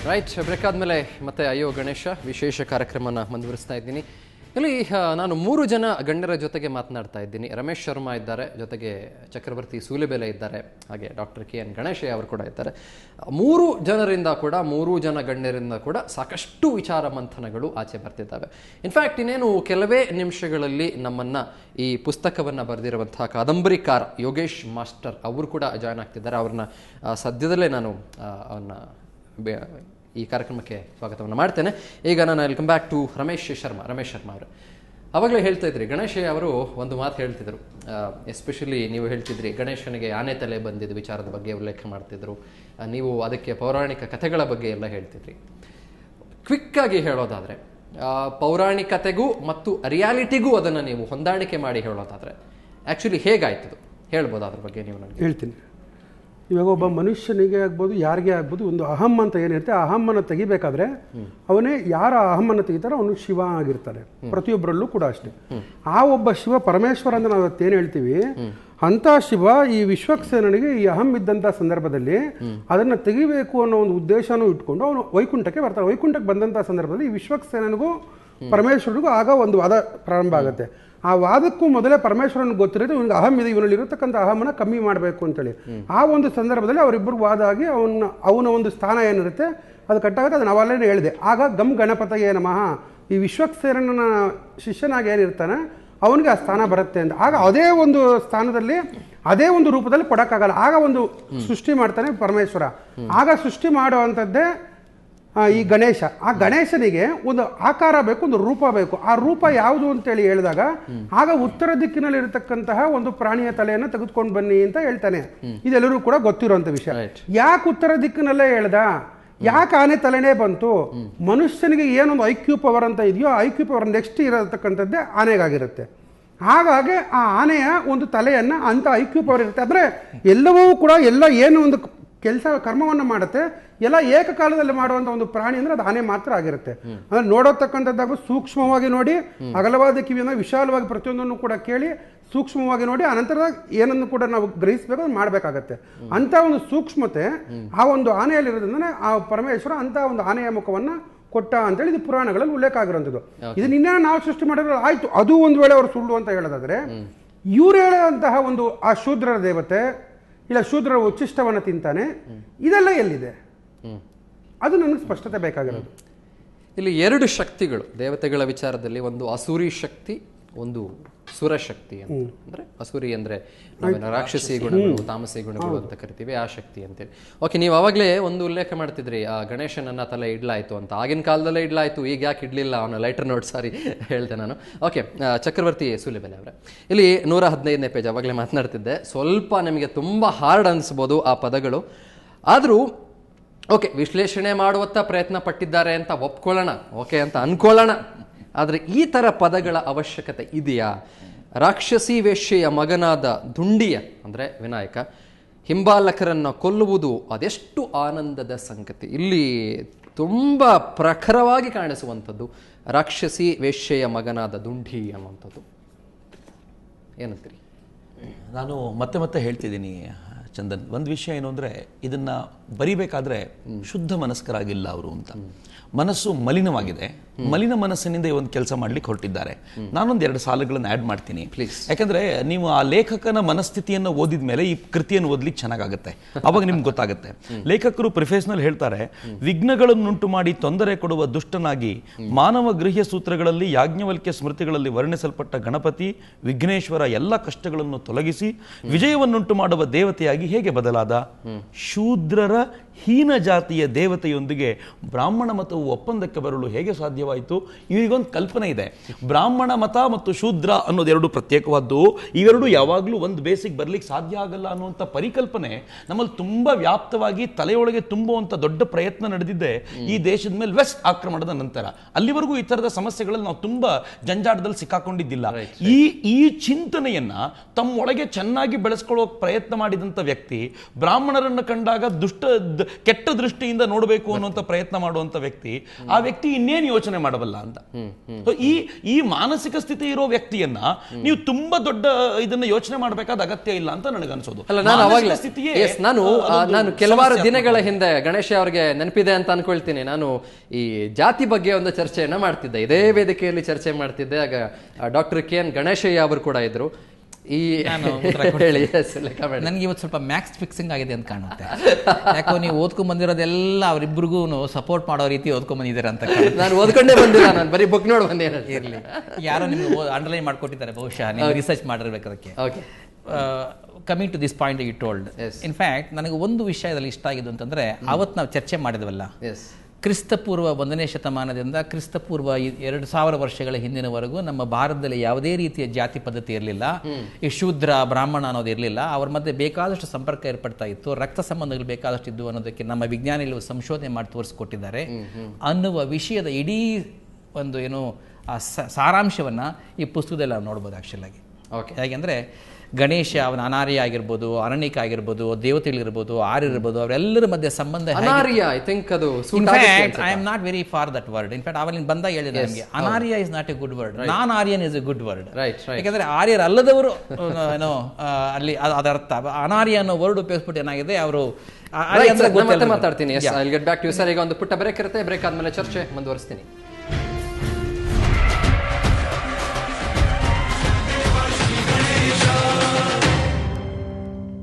Right, break ಆದಮೇಲೆ ಮತ್ತೆ ಅಯ್ಯೋ ಗಣೇಶ ವಿಶೇಷ ಕಾರ್ಯಕ್ರಮನ ಮುಂದುವರಿಸ್ತಾ ಇದ್ದೀನಿ. ಇಲ್ಲಿ ನಾನು 3 ಜನ ಗಣ್ಯರ ಜೊತೆಗೆ ಮಾತನಾಡ್ತಾ ಇದ್ದೀನಿ. ರಮೇಶ್ ಶರ್ಮಾ ಇದ್ದಾರೆ, ಜೊತೆಗೆ ಚಕ್ರವರ್ತಿ ಸೂಲೆಬೆಲೆ ಇದ್ದಾರೆ, ಹಾಗೆ ಡಾಕ್ಟರ್ KN ಗಣೇಶಯ್ಯ ಅವರು ಕೂಡ ಇದ್ದಾರೆ. 3 ಜನ ಗಣ್ಯರಿಂದ ಕೂಡ ಸಾಕಷ್ಟು ವಿಚಾರ ಮಂಥನಗಳು ಆಚೆ ಬರ್ತಿದ್ದಾವೆ. ಇನ್ಫ್ಯಾಕ್ಟ್ ಇನ್ನೇನು ಕೆಲವೇ ನಿಮಿಷಗಳಲ್ಲಿ ನಮ್ಮನ್ನು ಈ ಪುಸ್ತಕವನ್ನು ಬರೆದಿರುವಂತಹ ಕಾದಂಬರಿಕಾರ ಯೋಗೇಶ್ ಮಾಸ್ಟರ್ ಅವರು ಕೂಡ ಜಾಯ್ನ್ ಆಗ್ತಿದ್ದಾರೆ. ಅವ್ರನ್ನ ಸದ್ಯದಲ್ಲೇ ನಾನು ಅವನ್ನ ಈ ಕಾರ್ಯಕ್ರಮಕ್ಕೆ ಸ್ವಾಗತವನ್ನು ಮಾಡ್ತೇನೆ. ಈಗ ನಾನು welcome back to Ramesh Sharma ಅವರು. ಆವಾಗಲೇ ಹೇಳ್ತಾ ಇದ್ರಿ, ಗಣೇಶಯ್ಯ ಅವರು ಒಂದು ಮಾತು ಹೇಳ್ತಿದ್ರು, ಎಸ್ಪೆಷಲಿ ನೀವು ಹೇಳ್ತಿದ್ರಿ ಗಣೇಶನಿಗೆ ಆನೆ ತಲೆ ಬಂದಿದ್ದ ವಿಚಾರದ ಬಗ್ಗೆ ಉಲ್ಲೇಖ ಮಾಡ್ತಿದ್ರು, ನೀವು ಅದಕ್ಕೆ ಪೌರಾಣಿಕ ಕಥೆಗಳ ಬಗ್ಗೆ ಎಲ್ಲ ಹೇಳ್ತಿದ್ರಿ. ಕ್ವಿಕ್ಕಾಗಿ ಹೇಳೋದಾದರೆ ಪೌರಾಣಿಕತೆಗೂ ಮತ್ತು ರಿಯಾಲಿಟಿಗೂ ಅದನ್ನು ನೀವು ಹೊಂದಾಣಿಕೆ ಮಾಡಿ ಹೇಳೋದಾದರೆ ಆ್ಯಕ್ಚುಲಿ ಹೇಗಾಯ್ತದು ಹೇಳ್ಬೋದು, ಅದ್ರ ಬಗ್ಗೆ ನೀವು ನನಗೆ ಹೇಳ್ತೀನಿ. ಇವಾಗ ಒಬ್ಬ ಮನುಷ್ಯನಿಗೆ ಆಗ್ಬೋದು, ಯಾರಿಗೇ ಆಗ್ಬೋದು, ಒಂದು ಅಹಂ ಅಂತ ಏನಿರುತ್ತೆ, ಆ ಅಹಮ್ಮನ್ನು ತೆಗಿಬೇಕಾದ್ರೆ ಅವನೇ ಯಾರ ಅಹಮ್ಮನ್ನು ತೆಗಿತಾರೋ ಅವನು ಶಿವ ಆಗಿರ್ತಾನೆ. ಪ್ರತಿಯೊಬ್ಬರಲ್ಲೂ ಕೂಡ ಅಷ್ಟೇ. ಆ ಒಬ್ಬ ಶಿವ ಪರಮೇಶ್ವರ ಅಂತ ನಾವು ಏನು ಹೇಳ್ತೀವಿ, ಅಂತ ಶಿವ ಈ ವಿಶ್ವಕ್ಸೇನನಿಗೆ ಈ ಅಹಂ ಇದ್ದಂಥ ಸಂದರ್ಭದಲ್ಲಿ ಅದನ್ನು ತೆಗಿಬೇಕು ಅನ್ನೋ ಒಂದು ಉದ್ದೇಶನೂ ಇಟ್ಕೊಂಡು ಅವನು ವೈಕುಂಠಕ್ಕೆ ಬರ್ತಾನೆ. ವೈಕುಂಠಕ್ಕೆ ಬಂದಂಥ ಸಂದರ್ಭದಲ್ಲಿ ಈ ವಿಶ್ವಕ್ಸೇನನಿಗೂ ಪರಮೇಶ್ವರನಿಗೂ ಆಗ ಒಂದು ವಾದ ಪ್ರಾರಂಭ ಆಗುತ್ತೆ. ಆ ವಾದಕ್ಕೂ ಮೊದಲೇ ಪರಮೇಶ್ವರನಿಗೆ ಗೊತ್ತಿರುತ್ತೆ ಇವನಿಗೆ ಅಹಂ ಇದೆ, ಇವನಲ್ಲಿ ಇರತಕ್ಕಂಥ ಅಹಮನ್ನು ಕಮ್ಮಿ ಮಾಡಬೇಕು ಅಂತೇಳಿ. ಆ ಒಂದು ಸಂದರ್ಭದಲ್ಲಿ ಅವರಿಬ್ಬರು ವಾದ ಆಗಿ ಅವನ ಒಂದು ಸ್ಥಾನ ಏನಿರುತ್ತೆ ಅದು ಕಟ್ಟಾಗುತ್ತೆ. ಅದನ್ನು ಅವಲ್ಲೇ ಹೇಳಿದೆ. ಆಗ ಗಮ್ ಗಣಪತಿಗೆ ನಮಃ, ಈ ವಿಶ್ವಕ್ಸೇನನ ಶಿಷ್ಯನಾಗಿ ಏನಿರ್ತಾನೆ ಅವನಿಗೆ ಆ ಸ್ಥಾನ ಬರುತ್ತೆ ಅಂತ. ಆಗ ಅದೇ ಒಂದು ಸ್ಥಾನದಲ್ಲಿ ಅದೇ ಒಂದು ರೂಪದಲ್ಲಿ ಕೊಡೋಕ್ಕಾಗಲ್ಲ. ಆಗ ಒಂದು ಸೃಷ್ಟಿ ಮಾಡ್ತಾನೆ ಪರಮೇಶ್ವರ. ಆಗ ಸೃಷ್ಟಿ ಮಾಡುವಂಥದ್ದೇ ಈ ಗಣೇಶ. ಆ ಗಣೇಶನಿಗೆ ಒಂದು ಆಕಾರ ಬೇಕು, ಒಂದು ರೂಪ ಬೇಕು. ಆ ರೂಪ ಯಾವುದು ಅಂತೇಳಿ ಹೇಳಿದಾಗ ಆಗ ಉತ್ತರ ದಿಕ್ಕಿನಲ್ಲಿ ಇರತಕ್ಕಂತಹ ಒಂದು ಪ್ರಾಣಿಯ ತಲೆಯನ್ನು ತೆಗೆದುಕೊಂಡು ಬನ್ನಿ ಅಂತ ಹೇಳ್ತಾನೆ. ಇದೆಲ್ಲರೂ ಕೂಡ ಗೊತ್ತಿರುವಂತ ವಿಷಯ. ಯಾಕೆ ಉತ್ತರ ದಿಕ್ಕಿನಲ್ಲೇ ಹೇಳ್ದ, ಯಾಕೆ ಆನೆ ತಲೆನೇ ಬಂತು? ಮನುಷ್ಯನಿಗೆ ಏನೊಂದು IQ ಪವರ್ ಅಂತ ಇದೆಯೋ IQ ಪವರ್ ನೆಕ್ಸ್ಟ್ ಇರತಕ್ಕಂಥದ್ದೇ ಆನೆಗಾಗಿರುತ್ತೆ. ಹಾಗಾಗಿ ಆ ಆನೆಯ ಒಂದು ತಲೆಯನ್ನ ಅಂತ IQ ಪವರ್ ಇರುತ್ತೆ. ಅಂದ್ರೆ ಎಲ್ಲವೂ ಕೂಡ ಎಲ್ಲ ಏನು ಒಂದು ಕೆಲಸ ಕರ್ಮವನ್ನು ಮಾಡುತ್ತೆ ಎಲ್ಲ ಏಕಕಾಲದಲ್ಲಿ ಮಾಡುವಂಥ ಒಂದು ಪ್ರಾಣಿ ಅಂದರೆ ಅದು ಆನೆ ಮಾತ್ರ ಆಗಿರುತ್ತೆ. ಅಂದರೆ ನೋಡತಕ್ಕಂಥದ್ದಾಗು ಸೂಕ್ಷ್ಮವಾಗಿ ನೋಡಿ, ಅಗಲವಾದ ಕಿವಿಯನ್ನು ವಿಶಾಲವಾಗಿ ಪ್ರತಿಯೊಂದನ್ನು ಕೂಡ ಕೇಳಿ ಸೂಕ್ಷ್ಮವಾಗಿ ನೋಡಿ ಅನಂತರದಾಗ ಏನನ್ನು ಕೂಡ ನಾವು ಗ್ರಹಿಸಬೇಕು, ಅದು ಮಾಡಬೇಕಾಗತ್ತೆ. ಅಂಥ ಒಂದು ಸೂಕ್ಷ್ಮತೆ ಆ ಒಂದು ಆನೆಯಲ್ಲಿರೋದ್ರಿಂದ ಆ ಪರಮೇಶ್ವರ ಅಂಥ ಒಂದು ಆನೆಯ ಮುಖವನ್ನು ಕೊಟ್ಟ ಅಂತೇಳಿ ಇದು ಪುರಾಣಗಳಲ್ಲಿ ಉಲ್ಲೇಖ ಆಗಿರುವಂಥದ್ದು. ಇದನ್ನ ಇನ್ನೇನು ನಾವು ಸೃಷ್ಟಿ ಮಾಡಿದ್ರೆ ಆಯ್ತು, ಅದು ಒಂದು ವೇಳೆ ಅವರು ಸುಳ್ಳು ಅಂತ ಹೇಳೋದಾದ್ರೆ, ಇವ್ರು ಹೇಳುವಂತಹ ಒಂದು ಆ ಶೂದ್ರರ ದೇವತೆ ಇಲ್ಲ ಶೂದ್ರರ ಉಚ್ಚಿಷ್ಟವನ್ನು ತಿಂತಾನೆ, ಇದೆಲ್ಲ ಎಲ್ಲಿದೆ? ಅದು ನನಗೆ ಸ್ಪಷ್ಟತೆ ಬೇಕಾಗಿರೋದು. ಇಲ್ಲಿ 2 ಶಕ್ತಿಗಳು ದೇವತೆಗಳ ವಿಚಾರದಲ್ಲಿ, ಒಂದು ಅಸುರಿ ಶಕ್ತಿ, ಒಂದು ಸುರಶಕ್ತಿ ಅಂತ. ಅಂದ್ರೆ ಅಸುರಿ ಅಂದ್ರೆ ರಾಕ್ಷಸಿ ಗುಣಗಳು, ತಾಮಸಿ ಗುಣಗಳು ಅಂತ ಕರಿತೀವಿ, ಆ ಶಕ್ತಿ ಅಂತೇಳಿ. ಓಕೆ, ನೀವು ಅವಾಗಲೇ ಒಂದು ಉಲ್ಲೇಖ ಮಾಡ್ತಿದ್ರಿ, ಆ ಗಣೇಶನನ್ನ ತಲೆ ಇಡ್ಲಾಯ್ತು ಅಂತ. ಆಗಿನ ಕಾಲದಲ್ಲೇ ಇಡ್ಲಾಯ್ತು, ಈಗ ಯಾಕೆ ಇಡ್ಲಿಲ್ಲ ಅವನ ಲೈಟರ್ ನೋಟ್, ಸಾರಿ ಹೇಳ್ದೆ ನಾನು. ಓಕೆ, ಚಕ್ರವರ್ತಿ ಸೂಲೆಬೆಲೆ ಅವರೇ, ಇಲ್ಲಿ 115ನೇ ಪೇಜ್ ಅವಾಗಲೇ ಮಾತನಾಡ್ತಿದ್ದೆ. ಸ್ವಲ್ಪ ನಿಮಗೆ ತುಂಬಾ ಹಾರ್ಡ್ ಅನಿಸ್ಬೋದು ಆ ಪದಗಳು, ಆದರೂ ಓಕೆ ವಿಶ್ಲೇಷಣೆ ಮಾಡುವತ್ತ ಪ್ರಯತ್ನ ಪಟ್ಟಿದ್ದಾರೆ ಅಂತ ಒಪ್ಕೊಳ್ಳೋಣ, ಓಕೆ ಅಂತ ಅನ್ಕೊಳ್ಳೋಣ. ಆದರೆ ಈ ಥರ ಪದಗಳ ಅವಶ್ಯಕತೆ ಇದೆಯಾ? ರಾಕ್ಷಸಿ ವೇಶ್ಯೆಯ ಮಗನಾದ ದುಂಡಿಯ ಅಂದರೆ ವಿನಾಯಕ ಹಿಂಬಾಲಕರನ್ನು ಕೊಲ್ಲುವುದು ಅದೆಷ್ಟು ಆನಂದದ ಸಂಗತಿ. ಇಲ್ಲಿ ತುಂಬ ಪ್ರಖರವಾಗಿ ಕಾಣಿಸುವಂಥದ್ದು ರಾಕ್ಷಸಿ ವೇಶ್ಯೆಯ ಮಗನಾದ ದುಂಡಿ ಅನ್ನುವಂಥದ್ದು. ಏನಂತೀರಿ? ನಾನು ಮತ್ತೆ ಹೇಳ್ತಿದ್ದೀನಿ ಚಂದನ್, ಒಂದು ವಿಷಯ ಏನು ಅಂದರೆ, ಇದನ್ನು ಬರಿಬೇಕಾದ್ರೆ ಶುದ್ಧ ಮನಸ್ಕರಾಗಿಲ್ಲ ಅವರು ಅಂತ. ಮನಸ್ಸು ಮಲಿನವಾಗಿದೆ. ಮಲಿನ ಮನಸ್ಸಿನಿಂದ ಈ ಒಂದು ಕೆಲಸ ಮಾಡ್ಲಿಕ್ಕೆ ಹೊರಟಿದ್ದಾರೆ. ನಾನೊಂದು 2 ಸಾಲುಗಳನ್ನು ಆ್ಯಡ್ ಮಾಡ್ತೀನಿ ಪ್ಲೀಸ್. ಯಾಕಂದ್ರೆ ನೀವು ಆ ಲೇಖಕನ ಮನಸ್ಥಿತಿಯನ್ನು ಓದಿದ ಮೇಲೆ ಈ ಕೃತಿಯನ್ನು ಓದ್ಲಿಕ್ಕೆ ಚೆನ್ನಾಗುತ್ತೆ, ಅವಾಗ ನಿಮ್ಗೆ ಗೊತ್ತಾಗುತ್ತೆ. ಲೇಖಕರು ಪ್ರಿಫೇಸ್ನಲ್ಲಿ ಹೇಳ್ತಾರೆ, ವಿಘ್ನಗಳನ್ನುಂಟು ಮಾಡಿ ತೊಂದರೆ ಕೊಡುವ ದುಷ್ಟನಾಗಿ ಮಾನವ ಗೃಹ್ಯ ಸೂತ್ರಗಳಲ್ಲಿ ಯಾಜ್ಞವಲ್ಕ್ಯ ಸ್ಮೃತಿಗಳಲ್ಲಿ ವರ್ಣಿಸಲ್ಪಟ್ಟ ಗಣಪತಿ ವಿಘ್ನೇಶ್ವರ ಎಲ್ಲ ಕಷ್ಟಗಳನ್ನು ತೊಲಗಿಸಿ ವಿಜಯವನ್ನುಂಟು ಮಾಡುವ ದೇವತೆಯಾಗಿ ಹೇಗೆ ಬದಲಾದ? ಶೂದ್ರರ ಹೀನ ಜಾತಿಯ ದೇವತೆಯೊಂದಿಗೆ ಬ್ರಾಹ್ಮಣ ಮತವು ಒಪ್ಪಂದಕ್ಕೆ ಬರಲು ಹೇಗೆ ಸಾಧ್ಯವಾಯಿತು? ಈಗೊಂದು ಕಲ್ಪನೆ ಇದೆ. ಬ್ರಾಹ್ಮಣ ಮತ ಮತ್ತು ಶೂದ್ರ ಅನ್ನೋದು 2 ಪ್ರತ್ಯೇಕವಾದ್ದು. ಇವೆರಡು ಯಾವಾಗಲೂ ಒಂದು ಬೇಸಿಗೆ ಬರ್ಲಿಕ್ಕೆ ಸಾಧ್ಯ ಆಗಲ್ಲ ಅನ್ನುವಂಥ ಪರಿಕಲ್ಪನೆ ನಮ್ಮಲ್ಲಿ ತುಂಬಾ ವ್ಯಾಪ್ತವಾಗಿ ತಲೆಯೊಳಗೆ ತುಂಬುವಂಥ ದೊಡ್ಡ ಪ್ರಯತ್ನ ನಡೆದಿದ್ದೆ ಈ ದೇಶದ ಮೇಲೆ ವೆಸ್ಟ್ ಆಕ್ರಮಣದ ನಂತರ. ಅಲ್ಲಿವರೆಗೂ ಈ ತರದ ಸಮಸ್ಯೆಗಳಲ್ಲಿ ನಾವು ತುಂಬಾ ಜಂಜಾಟದಲ್ಲಿ ಸಿಕ್ಕಾಕೊಂಡಿದ್ದಿಲ್ಲ. ಈ ಚಿಂತನೆಯನ್ನ ತಮ್ಮೊಳಗೆ ಚೆನ್ನಾಗಿ ಬೆಳೆಸ್ಕೊಳ್ಳೋ ಪ್ರಯತ್ನ ಮಾಡಿದಂಥ ವ್ಯಕ್ತಿ ಬ್ರಾಹ್ಮಣರನ್ನು ಕಂಡಾಗ ದುಷ್ಟ ಕೆಟ್ಟ ದೃಷ್ಟಿಯಿಂದ ನೋಡಬೇಕು ಅನ್ನುವಂಥ ಪ್ರಯತ್ನ ಮಾಡುವಂಥ ವ್ಯಕ್ತಿ, ಆ ವ್ಯಕ್ತಿ ಇನ್ನೇನು ಯೋಚನೆ ಮಾಡಬಲ್ಲ ಅಂತ. ಈ ಮಾನಸಿಕ ಸ್ಥಿತಿ ಇರೋ ವ್ಯಕ್ತಿಯನ್ನ ನೀವು ತುಂಬಾ ದೊಡ್ಡ ಇದನ್ನ ಯೋಚನೆ ಮಾಡಬೇಕಾದ ಅಗತ್ಯ ಇಲ್ಲ ಅಂತ ನನಗನ್ಸೋದು. ನಾನು ಕೆಲವಾರು ದಿನಗಳ ಹಿಂದೆ ಗಣೇಶ ಅವರಿಗೆ ನೆನಪಿದೆ ಅಂತ ಅನ್ಕೊಳ್ತೀನಿ, ನಾನು ಈ ಜಾತಿ ಬಗ್ಗೆ ಒಂದು ಚರ್ಚೆಯನ್ನ ಮಾಡ್ತಿದ್ದೆ, ಇದೇ ವೇದಿಕೆಯಲ್ಲಿ ಚರ್ಚೆ ಮಾಡ್ತಿದ್ದೆ. ಆಗ ಡಾಕ್ಟರ್ ಕೆ ಎನ್ ಗಣೇಶಯ್ಯ ಅವರು ಕೂಡ ಇದ್ರು. ನನಗೆ ಇವತ್ತು ಸ್ವಲ್ಪ ಮ್ಯಾಕ್ಸ್ ಫಿಕ್ಸಿಂಗ್ ಆಗಿದೆ ಅಂತ ಕಾಣುತ್ತೆ. ಯಾಕೋ ನೀವು ಓದ್ಕೊಂಡ್ ಬಂದಿರೋದೆಲ್ಲ ಅವರಿಬ್ಬರಿಗೂ ಸಪೋರ್ಟ್ ಮಾಡೋ ರೀತಿ ಓದ್ಕೊಂಡ್ ಬಂದಿದ್ದಾರೆ ಅಂತ. ನಾನು ಓದ್ಕೊಂಡೇ ಬಂದಿಲ್ಲ, ನಾನು ಬರೀ ಬುಕ್ ನೋಡಿ ಬಂದೇನೆ. ಇರಲಿ, ಯಾರೋ ನಿಮ್ಗೆ ಅಂಡರ್ಲೈನ್ ಮಾಡ್ಕೊಟ್ಟಿದ್ದಾರೆ, ಬಹುಶಃ ನೀವು ರಿಸರ್ಚ್ ಮಾಡಿರ್ಬೇಕು ಅದಕ್ಕೆ. Coming to this point you told, in fact ನನಗೆ ಒಂದು ವಿಷಯದಲ್ಲಿ ಇಷ್ಟ ಆಗಿದ್ದು ಅಂತಂದ್ರೆ, ಅವತ್ತು ನಾವು ಚರ್ಚೆ ಮಾಡಿದ್ವಲ್ಲ, ಕ್ರಿಸ್ತಪೂರ್ವ 1ನೇ ಶತಮಾನದಿಂದ ಕ್ರಿಸ್ತಪೂರ್ವ 2000 ವರ್ಷಗಳ ಹಿಂದಿನವರೆಗೂ ನಮ್ಮ ಭಾರತದಲ್ಲಿ ಯಾವುದೇ ರೀತಿಯ ಜಾತಿ ಪದ್ಧತಿ ಇರಲಿಲ್ಲ. ಈ ಶೂದ್ರ ಬ್ರಾಹ್ಮಣ ಅನ್ನೋದು ಇರಲಿಲ್ಲ. ಅವ್ರ ಮಧ್ಯೆ ಬೇಕಾದಷ್ಟು ಸಂಪರ್ಕ ಏರ್ಪಡ್ತಾ ಇತ್ತು, ರಕ್ತ ಸಂಬಂಧಗಳು ಬೇಕಾದಷ್ಟು ಇದ್ದು ಅನ್ನೋದಕ್ಕೆ ನಮ್ಮ ವಿಜ್ಞಾನಿಗಳು ಸಂಶೋಧನೆ ಮಾಡಿ ತೋರಿಸ್ಕೊಟ್ಟಿದ್ದಾರೆ ಅನ್ನುವ ವಿಷಯದ ಇಡೀ ಒಂದು ಏನು ಸಾರಾಂಶವನ್ನ ಈ ಪುಸ್ತಕದಲ್ಲಿ ನಾವು ನೋಡ್ಬೋದು ಆಕ್ಚುಲ್ ಆಗಿ. ಹೇಗೆಂದ್ರೆ ಗಣೇಶ ಅವನ ಅನಾರ್ಯ ಆಗಿರ್ಬೋದು, ಅರಣ್ಯಕ ಆಗಿರ್ಬೋದು, ದೇವತೆಗಳಿರ್ಬೋದು, ಆರ್ಯರಿರ್ಬೋದು, ಅವರೆಲ್ಲರ ಮಧ್ಯೆ ಸಂಬಂಧ. I am not very for that word. In fact ಅವಲ್ಲಿ ಬಂದಾಗ ಹೇಳಿದೆ ನಮಗೆ, ಅನಾರ್ಯ is not a good word, non Aryan is a good word. ಯಾಕಂದ್ರೆ ಆರ್ಯರ್ ಅಲ್ಲದವರು ಏನೋ ಅಲ್ಲಿ ಅದರ ಅರ್ಥ. ಅನಾರ್ಯ ಅನ್ನೋ ವರ್ಡ್ ಉಪಯೋಗಿಸ್ಬಿಟ್ಟು ಏನಾಗಿದೆ, ಅವರು ಮಾತಾಡ್ತೀನಿ. ಈಗ ಒಂದು ಪುಟ್ಟ ಬ್ರೇಕ್ ಇರುತ್ತೆ, ಬ್ರೇಕ್ ಆದ್ಮೇಲೆ ಚರ್ಚೆ ಮುಂದುವರಿಸ್ತೀನಿ.